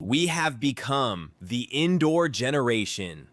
We have become the indoor generation.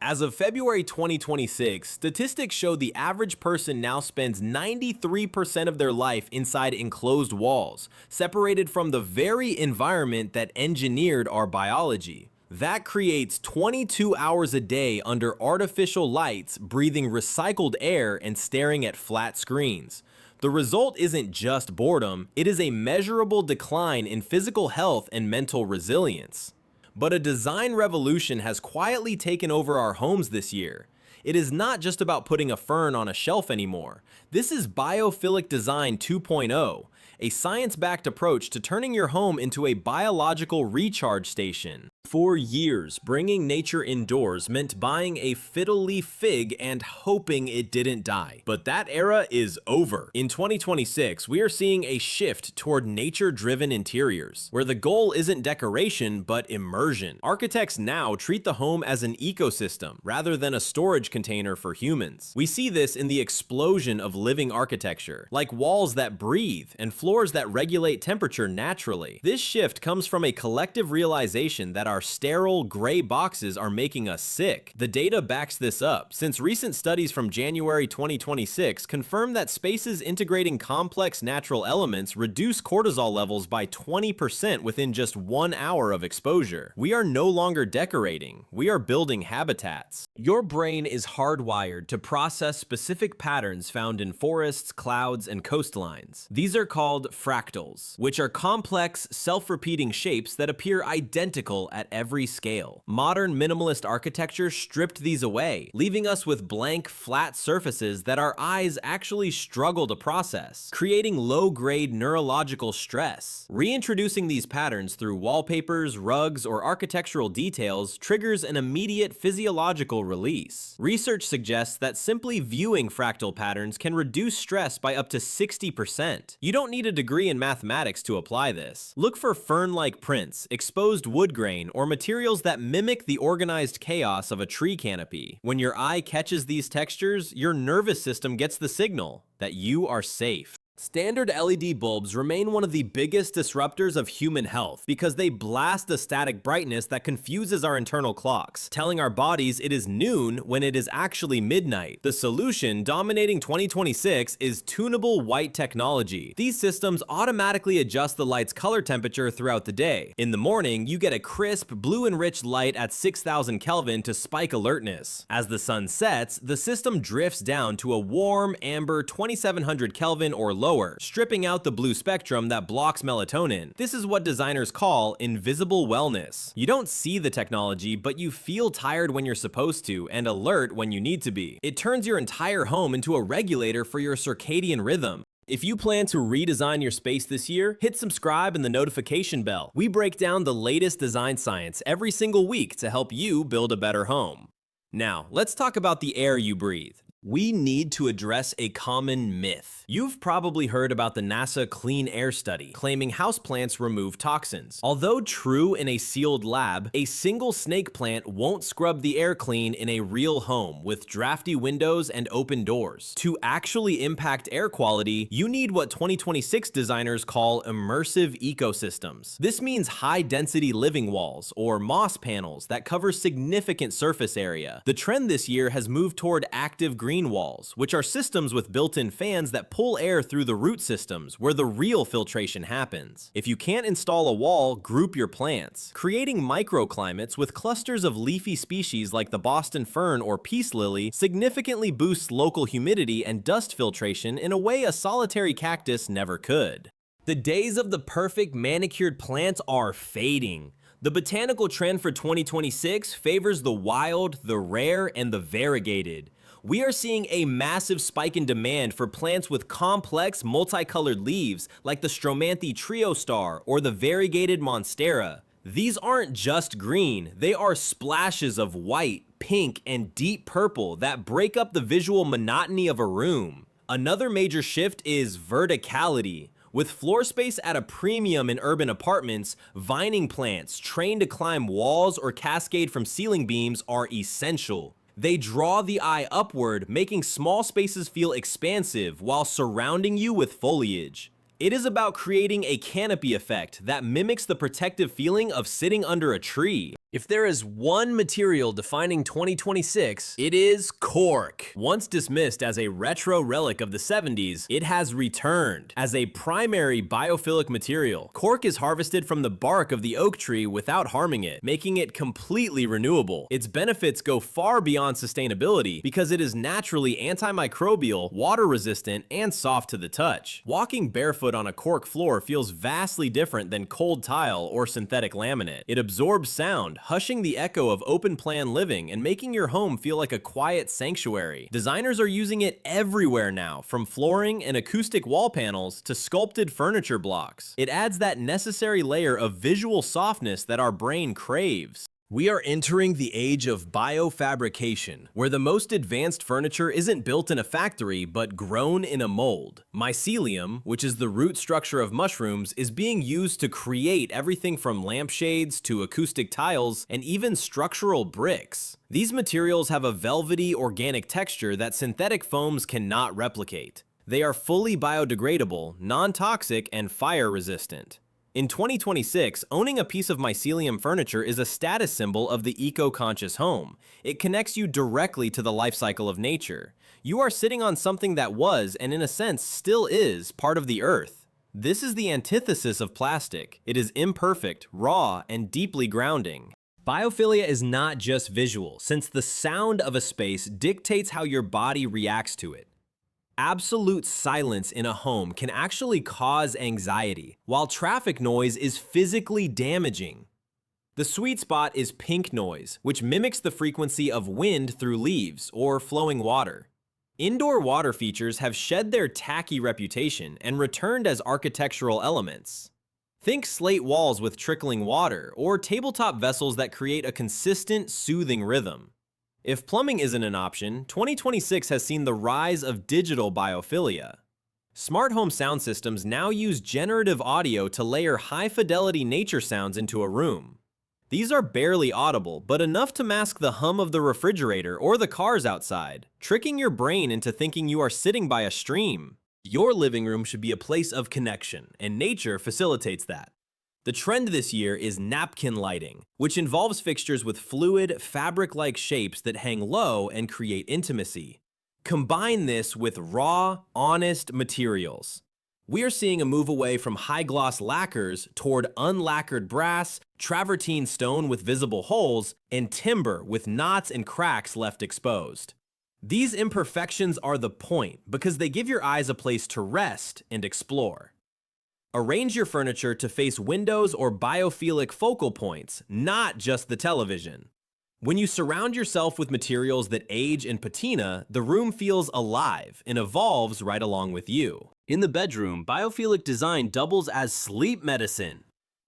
As of February 2026, statistics show the average person now spends 93% of their life inside enclosed walls, separated from the very environment that engineered our biology. That creates 22 hours a day under artificial lights, breathing recycled air and staring at flat screens. The result isn't just boredom, it is a measurable decline in physical health and mental resilience. But a design revolution has quietly taken over our homes this year. It is not just about putting a fern on a shelf anymore. This is Biophilic Design 2.0, a science-backed approach to turning your home into a biological recharge station. For years, bringing nature indoors meant buying a fiddle leaf fig and hoping it didn't die. But that era is over. In 2026, we are seeing a shift toward nature-driven interiors, where the goal isn't decoration, but immersion. Architects now treat the home as an ecosystem, rather than a storage container for humans. We see this in the explosion of living architecture, like walls that breathe and floors that regulate temperature naturally. This shift comes from a collective realization that our sterile gray boxes are making us sick. The data backs this up, since recent studies from January 2026 confirm that spaces integrating complex natural elements reduce cortisol levels by 20% within just 1 hour of exposure. We are no longer decorating, we are building habitats. Your brain is hardwired to process specific patterns found in forests, clouds, and coastlines. These are called fractals, which are complex, self-repeating shapes that appear identical at every scale. Modern minimalist architecture stripped these away, leaving us with blank, flat surfaces that our eyes actually struggle to process, creating low-grade neurological stress. Reintroducing these patterns through wallpapers, rugs, or architectural details triggers an immediate physiological release. Research suggests that simply viewing fractal patterns can reduce stress by up to 60%. You don't need a degree in mathematics to apply this. Look for fern-like prints, exposed wood grain, or materials that mimic the organized chaos of a tree canopy. When your eye catches these textures, your nervous system gets the signal that you are safe. Standard LED bulbs remain one of the biggest disruptors of human health because they blast a static brightness that confuses our internal clocks, telling our bodies it is noon when it is actually midnight. The solution dominating 2026 is tunable white technology. These systems automatically adjust the light's color temperature throughout the day. In the morning, you get a crisp, blue-enriched light at 6,000 Kelvin to spike alertness. As the sun sets, the system drifts down to a warm, amber 2,700 Kelvin or lower, stripping out the blue spectrum that blocks melatonin. This is what designers call invisible wellness. You don't see the technology, but you feel tired when you're supposed to and alert when you need to be. It turns your entire home into a regulator for your circadian rhythm. If you plan to redesign your space this year, hit subscribe and the notification bell. We break down the latest design science every single week to help you build a better home. Now, let's talk about the air you breathe. We need to address a common myth. You've probably heard about the NASA Clean Air Study, claiming houseplants remove toxins. Although true in a sealed lab, a single snake plant won't scrub the air clean in a real home with drafty windows and open doors. To actually impact air quality, you need what 2026 designers call immersive ecosystems. This means high-density living walls, or moss panels, that cover significant surface area. The trend this year has moved toward active green walls, which are systems with built-in fans that pull air through the root systems, where the real filtration happens. If you can't install a wall, group your plants. Creating microclimates with clusters of leafy species like the Boston fern or peace lily significantly boosts local humidity and dust filtration in a way a solitary cactus never could. The days of the perfect manicured plant are fading. The botanical trend for 2026 favors the wild, the rare, and the variegated. We are seeing a massive spike in demand for plants with complex, multicolored leaves like the Stromanthe trio star or the variegated monstera. These aren't just green, they are splashes of white, pink, and deep purple that break up the visual monotony of a room. Another major shift is verticality. With floor space at a premium in urban apartments, vining plants trained to climb walls or cascade from ceiling beams are essential. They draw the eye upward, making small spaces feel expansive while surrounding you with foliage. It is about creating a canopy effect that mimics the protective feeling of sitting under a tree. If there is one material defining 2026, it is cork. Once dismissed as a retro relic of the 70s, it has returned. As a primary biophilic material, cork is harvested from the bark of the oak tree without harming it, making it completely renewable. Its benefits go far beyond sustainability because it is naturally antimicrobial, water-resistant, and soft to the touch. Walking barefoot on a cork floor feels vastly different than cold tile or synthetic laminate. It absorbs sound, hushing the echo of open-plan living and making your home feel like a quiet sanctuary. Designers are using it everywhere now, from flooring and acoustic wall panels to sculpted furniture blocks. It adds that necessary layer of visual softness that our brain craves. We are entering the age of biofabrication, where the most advanced furniture isn't built in a factory but grown in a mold. Mycelium, which is the root structure of mushrooms, is being used to create everything from lampshades to acoustic tiles and even structural bricks. These materials have a velvety, organic texture that synthetic foams cannot replicate. They are fully biodegradable, non-toxic, and fire-resistant. In 2026, owning a piece of mycelium furniture is a status symbol of the eco-conscious home. It connects you directly to the life cycle of nature. You are sitting on something that was, and in a sense still is, part of the earth. This is the antithesis of plastic. It is imperfect, raw, and deeply grounding. Biophilia is not just visual, since the sound of a space dictates how your body reacts to it. Absolute silence in a home can actually cause anxiety, while traffic noise is physically damaging. The sweet spot is pink noise, which mimics the frequency of wind through leaves or flowing water. Indoor water features have shed their tacky reputation and returned as architectural elements. Think slate walls with trickling water, or tabletop vessels that create a consistent, soothing rhythm. If plumbing isn't an option, 2026 has seen the rise of digital biophilia. Smart home sound systems now use generative audio to layer high-fidelity nature sounds into a room. These are barely audible, but enough to mask the hum of the refrigerator or the cars outside, tricking your brain into thinking you are sitting by a stream. Your living room should be a place of connection, and nature facilitates that. The trend this year is napkin lighting, which involves fixtures with fluid, fabric-like shapes that hang low and create intimacy. Combine this with raw, honest materials. We are seeing a move away from high-gloss lacquers toward unlacquered brass, travertine stone with visible holes, and timber with knots and cracks left exposed. These imperfections are the point because they give your eyes a place to rest and explore. Arrange your furniture to face windows or biophilic focal points, not just the television. When you surround yourself with materials that age and patina, the room feels alive and evolves right along with you. In the bedroom, Biophilic Design doubles as sleep medicine.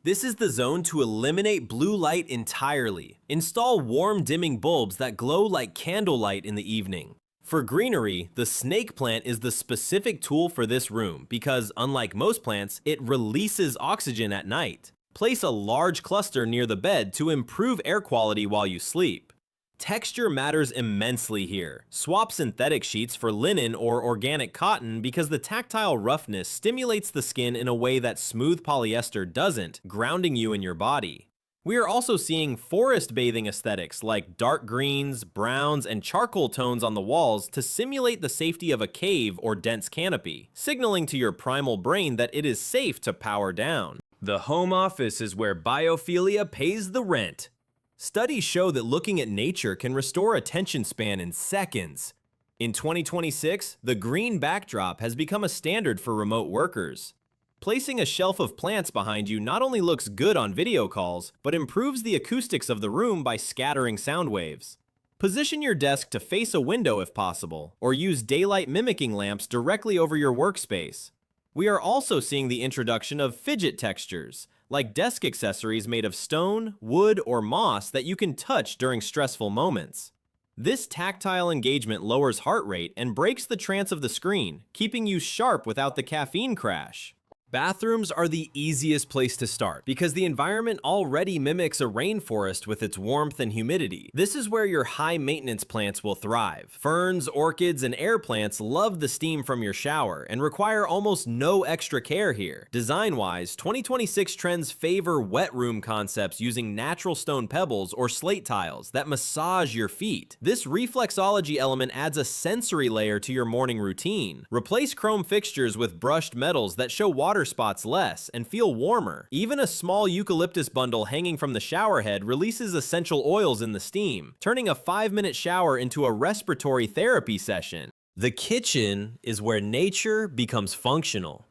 This is the zone to eliminate blue light entirely. Install warm dimming bulbs that glow like candlelight in the evening. For greenery, the snake plant is the specific tool for this room because, unlike most plants, it releases oxygen at night. Place a large cluster near the bed to improve air quality while you sleep. Texture matters immensely here. Swap synthetic sheets for linen or organic cotton because the tactile roughness stimulates the skin in a way that smooth polyester doesn't, grounding you in your body. We are also seeing forest bathing aesthetics like dark greens, browns, and charcoal tones on the walls to simulate the safety of a cave or dense canopy, signaling to your primal brain that it is safe to power down. The home office is where biophilia pays the rent. Studies show that looking at nature can restore attention span in seconds. In 2026, the green backdrop has become a standard for remote workers. Placing a shelf of plants behind you not only looks good on video calls, but improves the acoustics of the room by scattering sound waves. Position your desk to face a window if possible, or use daylight mimicking lamps directly over your workspace. We are also seeing the introduction of fidget textures, like desk accessories made of stone, wood, or moss that you can touch during stressful moments. This tactile engagement lowers heart rate and breaks the trance of the screen, keeping you sharp without the caffeine crash. Bathrooms are the easiest place to start because the environment already mimics a rainforest with its warmth and humidity. This is where your high-maintenance plants will thrive. Ferns, orchids, and air plants love the steam from your shower and require almost no extra care here. Design-wise, 2026 trends favor wet room concepts using natural stone pebbles or slate tiles that massage your feet. This reflexology element adds a sensory layer to your morning routine. Replace chrome fixtures with brushed metals that show water spots less and feel warmer. Even a small eucalyptus bundle hanging from the shower head releases essential oils in the steam, turning a 5-minute shower into a respiratory therapy session. The kitchen is where nature becomes functional.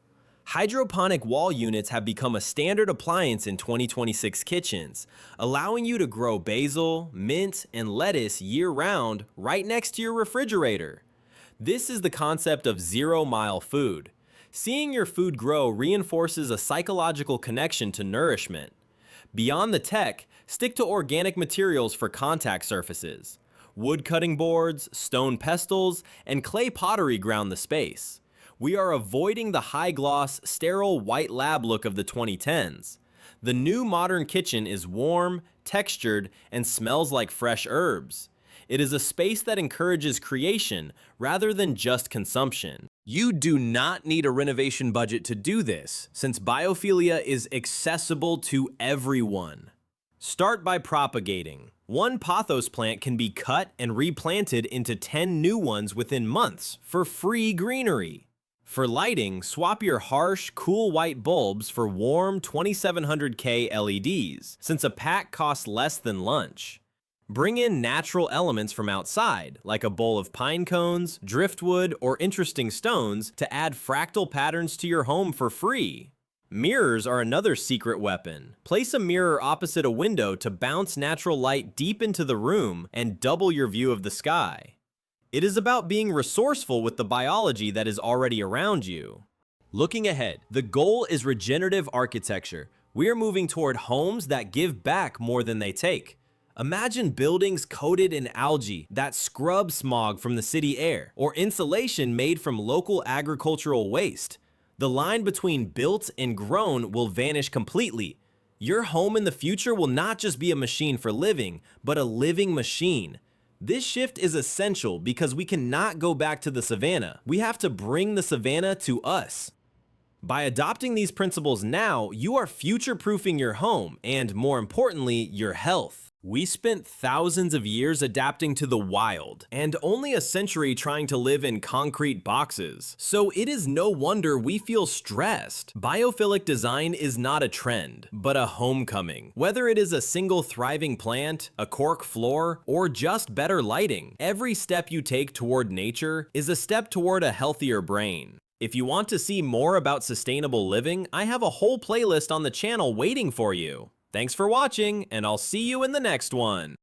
Hydroponic wall units have become a standard appliance in 2026 kitchens, allowing you to grow basil, mint, and lettuce year-round right next to your refrigerator. This is the concept of zero-mile food. Seeing your food grow reinforces a psychological connection to nourishment. Beyond the tech, stick to organic materials for contact surfaces. Wood cutting boards, stone pestles, and clay pottery ground the space. We are avoiding the high-gloss, sterile white lab look of the 2010s. The new modern kitchen is warm, textured, and smells like fresh herbs. It is a space that encourages creation rather than just consumption. You do not need a renovation budget to do this, since Biophilia is accessible to everyone. Start by propagating. One pothos plant can be cut and replanted into 10 new ones within months for free greenery. For lighting, swap your harsh, cool white bulbs for warm 2700K LEDs, since a pack costs less than lunch. Bring in natural elements from outside, like a bowl of pine cones, driftwood, or interesting stones to add fractal patterns to your home for free. Mirrors are another secret weapon. Place a mirror opposite a window to bounce natural light deep into the room and double your view of the sky. It is about being resourceful with the biology that is already around you. Looking ahead, the goal is regenerative architecture. We are moving toward homes that give back more than they take. Imagine buildings coated in algae that scrub smog from the city air, or insulation made from local agricultural waste. The line between built and grown will vanish completely. Your home in the future will not just be a machine for living, but a living machine. This shift is essential because we cannot go back to the savannah. We have to bring the savannah to us. By adopting these principles now, you are future-proofing your home and, more importantly, your health. We spent thousands of years adapting to the wild, and only a century trying to live in concrete boxes. So it is no wonder we feel stressed. Biophilic design is not a trend, but a homecoming. Whether it is a single thriving plant, a cork floor, or just better lighting, every step you take toward nature is a step toward a healthier brain. If you want to see more about sustainable living, I have a whole playlist on the channel waiting for you. Thanks for watching, and I'll see you in the next one.